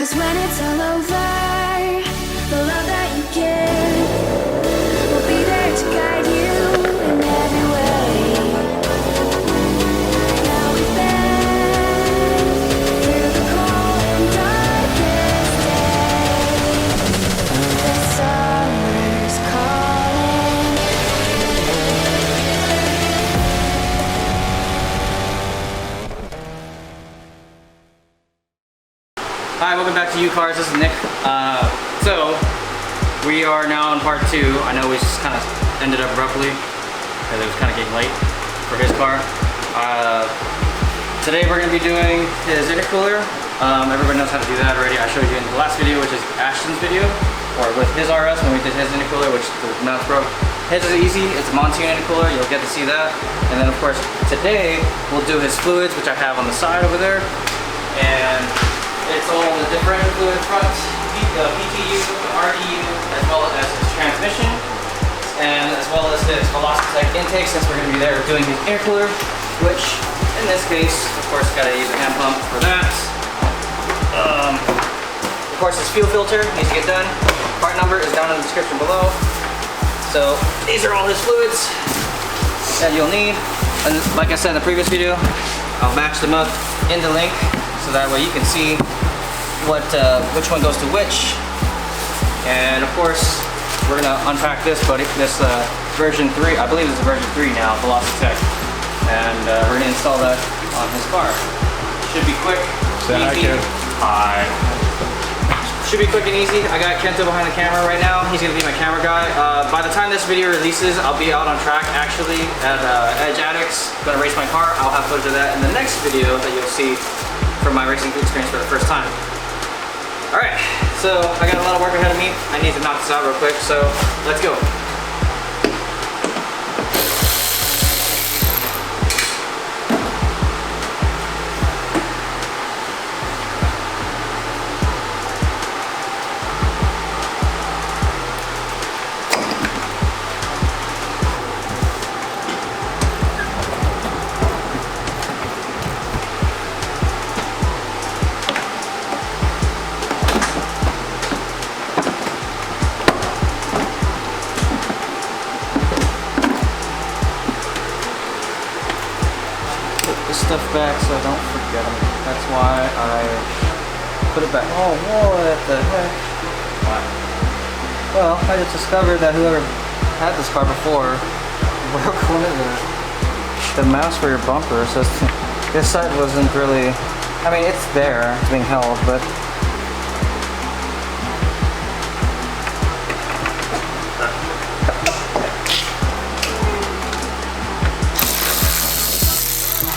'Cause when it's all over, the love that you give will be there to guide you in every way. Now we've been through the cold and darkest days. The summer's calling. Hi, welcome back to UCARS. This is Nick. So we are now on part 2. I know we just kind of ended up abruptly because it was kind of getting late for his car. Today we're going to be doing his intercooler. Everybody knows how to do that already. I showed you in the last video, which is Ashton's video, or with his RS when we did his intercooler, which the mounts broke. His is easy. It's a Mountune intercooler. You'll get to see that. And then of course today we'll do his fluids, which I have on the side over there. And it's all the different fluid front, PTU, RDU, as well as his transmission, and as well as his VelossaTech intake, since we're going to be there doing his intercooler, which in this case, of course, got to use a hand pump for that. Of course, his fuel filter needs to get done. Part number is down in the description below. So these are all his fluids that you'll need. And like I said in the previous video, I'll match them up in the link, so that way you can see which one goes to which. And of course, we're gonna unpack this version 3. I believe it's version 3 now, VelossaTech, and we're gonna install that on his car. Should be quick, easy. Hi. Should be quick and easy. I got Kento behind the camera right now. He's gonna be my camera guy. By the time this video releases, I'll be out on track actually at Edge Addicts. Gonna race my car. I'll have footage of that in the next video that you'll see from my racing experience for the first time. Alright, so I got a lot of work ahead of me. I need to knock this out real quick, so let's go. Stuff back so I don't forget them. That's why I put it back. Oh, what the heck? Wow. Well, I just discovered that whoever had this car before broke one of the mounts for your bumper. So this side wasn't really, I mean, it's there, it's being held, but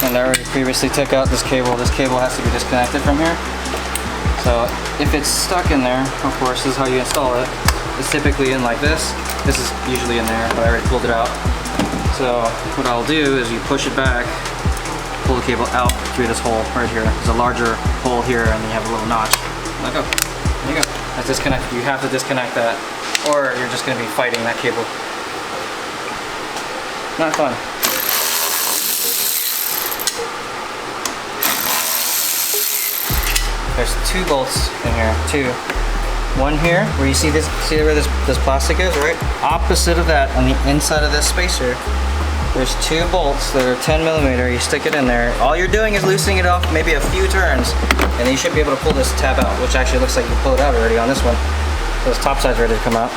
and I already previously took out this cable. This cable has to be disconnected from here. So if it's stuck in there, of course, this is how you install it. It's typically in like this. This is usually in there, but I already pulled it out. So what I'll do is you push it back, pull the cable out through this hole right here. There's a larger hole here, and then you have a little notch. Like, oh, there you go. That's disconnected. You have to disconnect that, or you're just going to be fighting that cable. Not fun. There's 2 bolts in here, 2. One here, where you see this, where this plastic is, right? Opposite of that, on the inside of this spacer, there's 2 bolts that are 10mm. You stick it in there. All you're doing is loosening it off maybe a few turns, and then you should be able to pull this tab out, which actually looks like you pull it out already on this one. So this top side's ready to come out.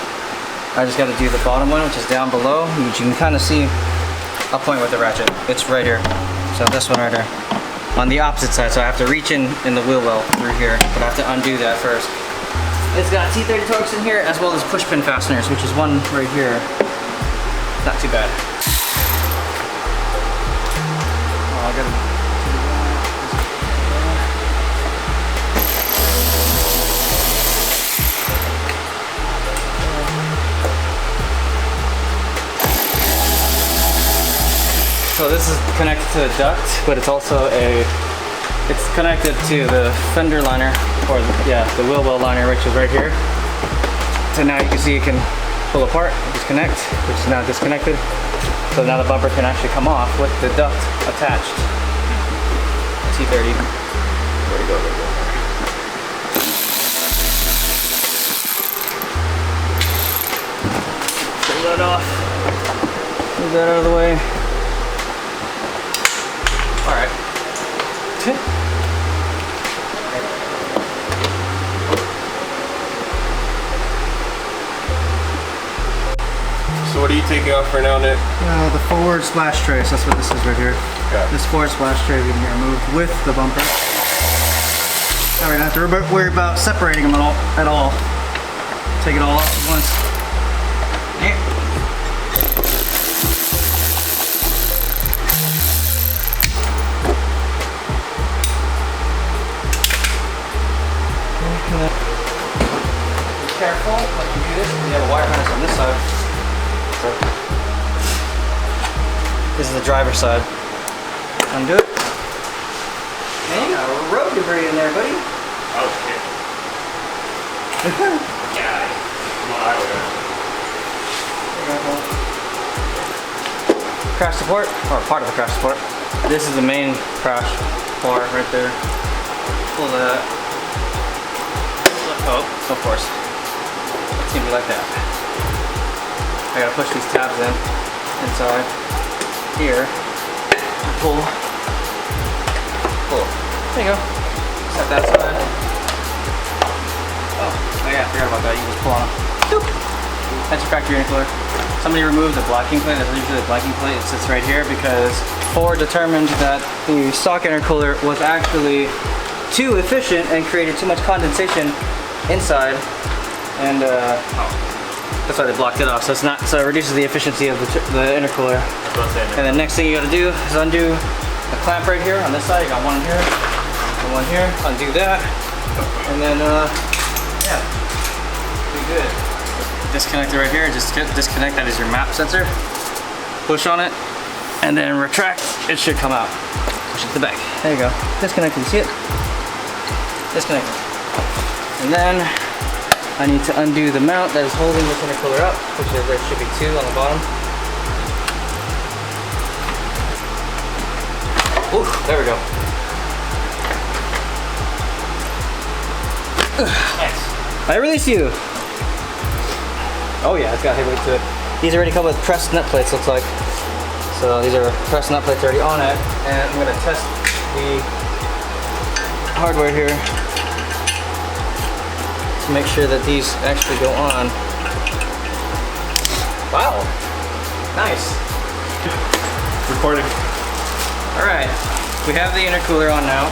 I just got to do the bottom one, which is down below, which you can kind of see. I'll point with the ratchet. It's right here. So this one right here. On the opposite side, so I have to reach in the wheel well through here, but I have to undo that first. It's got T30 Torx in here, as well as push pin fasteners, which is one right here. Not too bad. Oh, I gotta... So this is connected to the duct, but it's also it's connected to the fender liner, or the wheel well liner, which is right here. So now you can see it can pull apart, disconnect, which is now disconnected. So now the bumper can actually come off with the duct attached. T30. Where'd it go? it off. Move that out of the way. All right. So what are you taking off for now, Nick? The forward splash trace, that's what this is right here. Okay. This forward splash tray we can get removed with the bumper. Now we don't have to worry about separating them at all. Take it all out at once. Yeah. Be careful when you do this. You have a wire harness on this side. This is the driver's side. Undo it. Man, you got road debris in there, buddy. Oh shit. Yeah. Come on, Crash support, or part of the crash support. This is the main crash bar right there. Pull that. Oh, of course. It's gonna be like that. I gotta push these tabs in inside here. Pull. Pull. There you go. Set that side. Oh yeah, I forgot about that. You just pull on it. Doop. That's your factory intercooler. Somebody removed the blacking plate. That's usually the blacking plate. It sits right here because Ford determined that the stock intercooler was actually too efficient and created too much condensation inside, and that's why they blocked it off. So it's not. So it reduces the efficiency of the intercooler. And the next thing you got to do is undo the clamp right here on this side. You got one here, and one here. Undo that, and then yeah, be good. Disconnect it right here. Just disconnect. That is your map sensor. Push on it, and then retract. It should come out. Push it to the back. There you go. Disconnect it. You see it? Disconnect it. And then I need to undo the mount that is holding this intercooler up, which is, there should be two on the bottom. Ooh, there we go. Nice. I release you. Oh yeah, it's got heavy weight to it. These already come with pressed nut plates, looks like. So these are pressed nut plates already on it, and I'm gonna test the hardware here to make sure that these actually go on. Wow, nice. Recording. All right, we have the intercooler on now.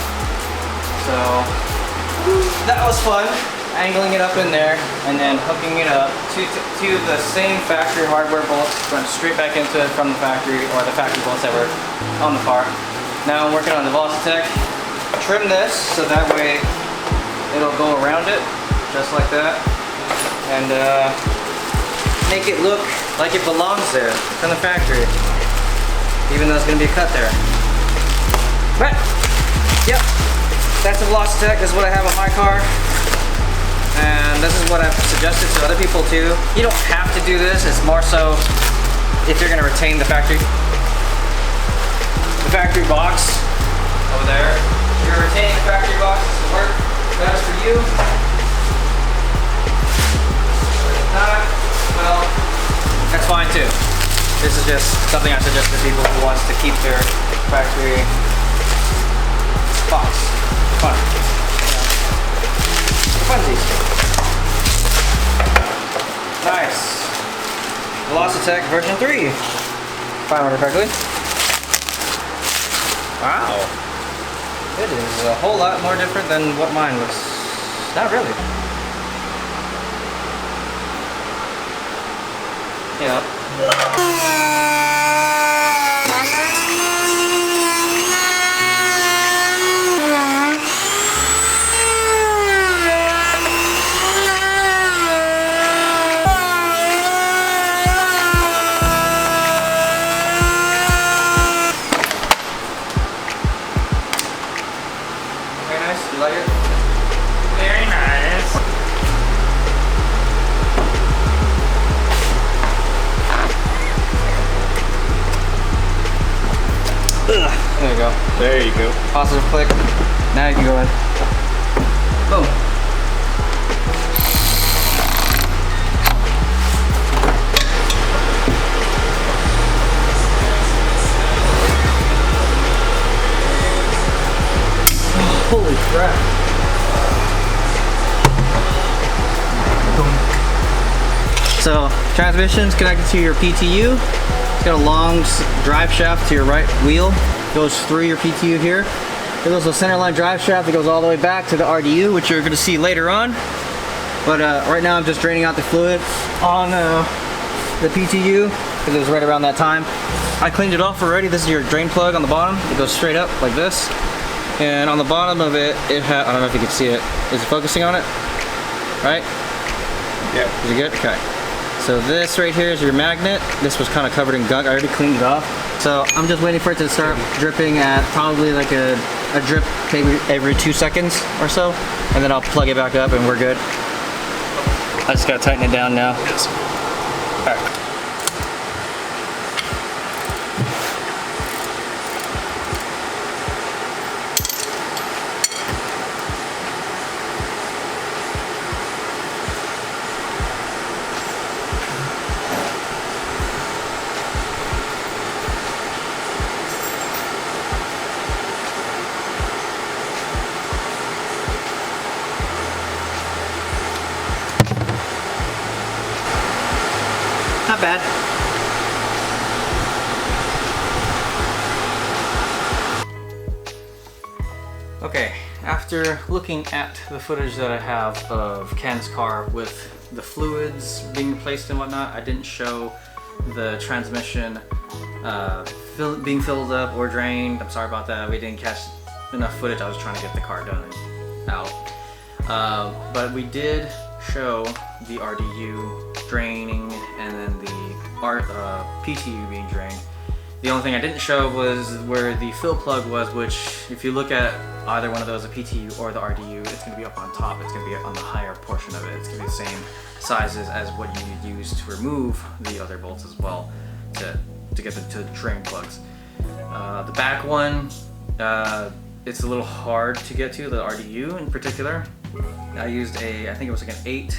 So that was fun. Angling it up in there and then hooking it up to the same factory hardware bolts, going straight back into it from the factory, or the factory bolts that were on the part. Now I'm working on the VelossaTech. Trim this so that way it'll go around it, just like that, and make it look like it belongs there from the factory, even though it's going to be a cut there. But, yep, that's the VelossaTech. This is what I have on my car. And this is what I've suggested to other people too. You don't have to do this. It's more so if you're going to retain the factory box over there. If you're retaining the factory box, this will work best for you. If not, well, that's fine too. This is just something I suggest to people who wants to keep their factory box fun. Funsies. Nice. VelossaTech version 3. If I remember correctly. Wow. It is a whole lot more different than what mine was. Not really. Yeah. You like it? Very nice. There you go. There you go. Positive click. Now you can go in. Boom. So transmission's connected to your PTU. It's got a long drive shaft to your right wheel. Goes through your PTU here. There's also a centerline drive shaft that goes all the way back to the RDU, which you're going to see later on. But right now I'm just draining out the fluid on the PTU because it was right around that time. I cleaned it off already. This is your drain plug on the bottom. It goes straight up like this. And on the bottom of it, I don't know if you can see it. Is it focusing on it? Right? Yeah. Is it good? Okay. So this right here is your magnet. This was kind of covered in gunk. I already cleaned it off. So I'm just waiting for it to start dripping at probably like a drip every 2 seconds or so. And then I'll plug it back up and we're good. I just gotta tighten it down now. Yes. All right. Not bad. Okay, after looking at the footage that I have of Ken's car with the fluids being replaced and whatnot, I didn't show the transmission being filled up or drained. I'm sorry about that. We didn't catch enough footage. I was trying to get the car done and out. But we did show the RDU draining and then the PTU being drained. The only thing I didn't show was where the fill plug was, which if you look at either one of those, the PTU or the RDU, it's going to be up on top. It's going to be on the higher portion of it. It's going to be the same sizes as what you would use to remove the other bolts as well to get to the drain plugs. The back one, it's a little hard to get to, the RDU in particular. I used I think it was like an 8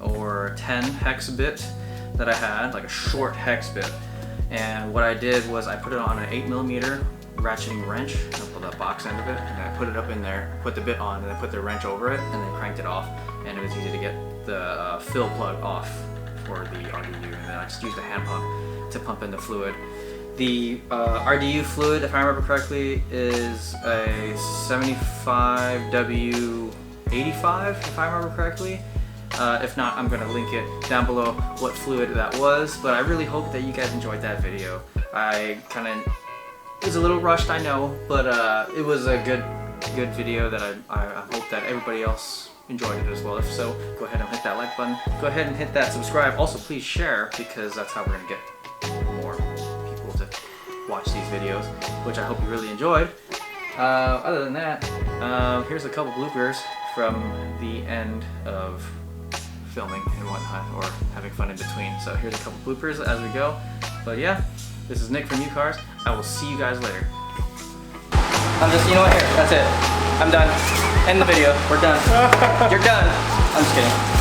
or 10 hex bit that I had, like a short hex bit. And what I did was I put it on an 8mm ratcheting wrench, the box end of it, and I put it up in there, put the bit on, and then put the wrench over it, and then cranked it off. And it was easy to get the fill plug off for the RDU. And then I just used a hand pump to pump in the fluid. The RDU fluid, if I remember correctly, is a 75W85, if I remember correctly. If not, I'm gonna link it down below what fluid that was, but I really hope that you guys enjoyed that video. I it was a little rushed, I know, but it was a good video that I hope that everybody else enjoyed it as well. If so, go ahead and hit that like button. Go ahead and hit that subscribe. Also, please share, because that's how we're gonna get more people to watch these videos, which I hope you really enjoyed. Other than that, here's a couple bloopers from the end of filming and whatnot, or having fun in between. So here's a couple bloopers as we go. But yeah, this is Nick from UCARS. I will see you guys later. You know what, here, that's it. I'm done. End the video. We're done. You're done. I'm just kidding.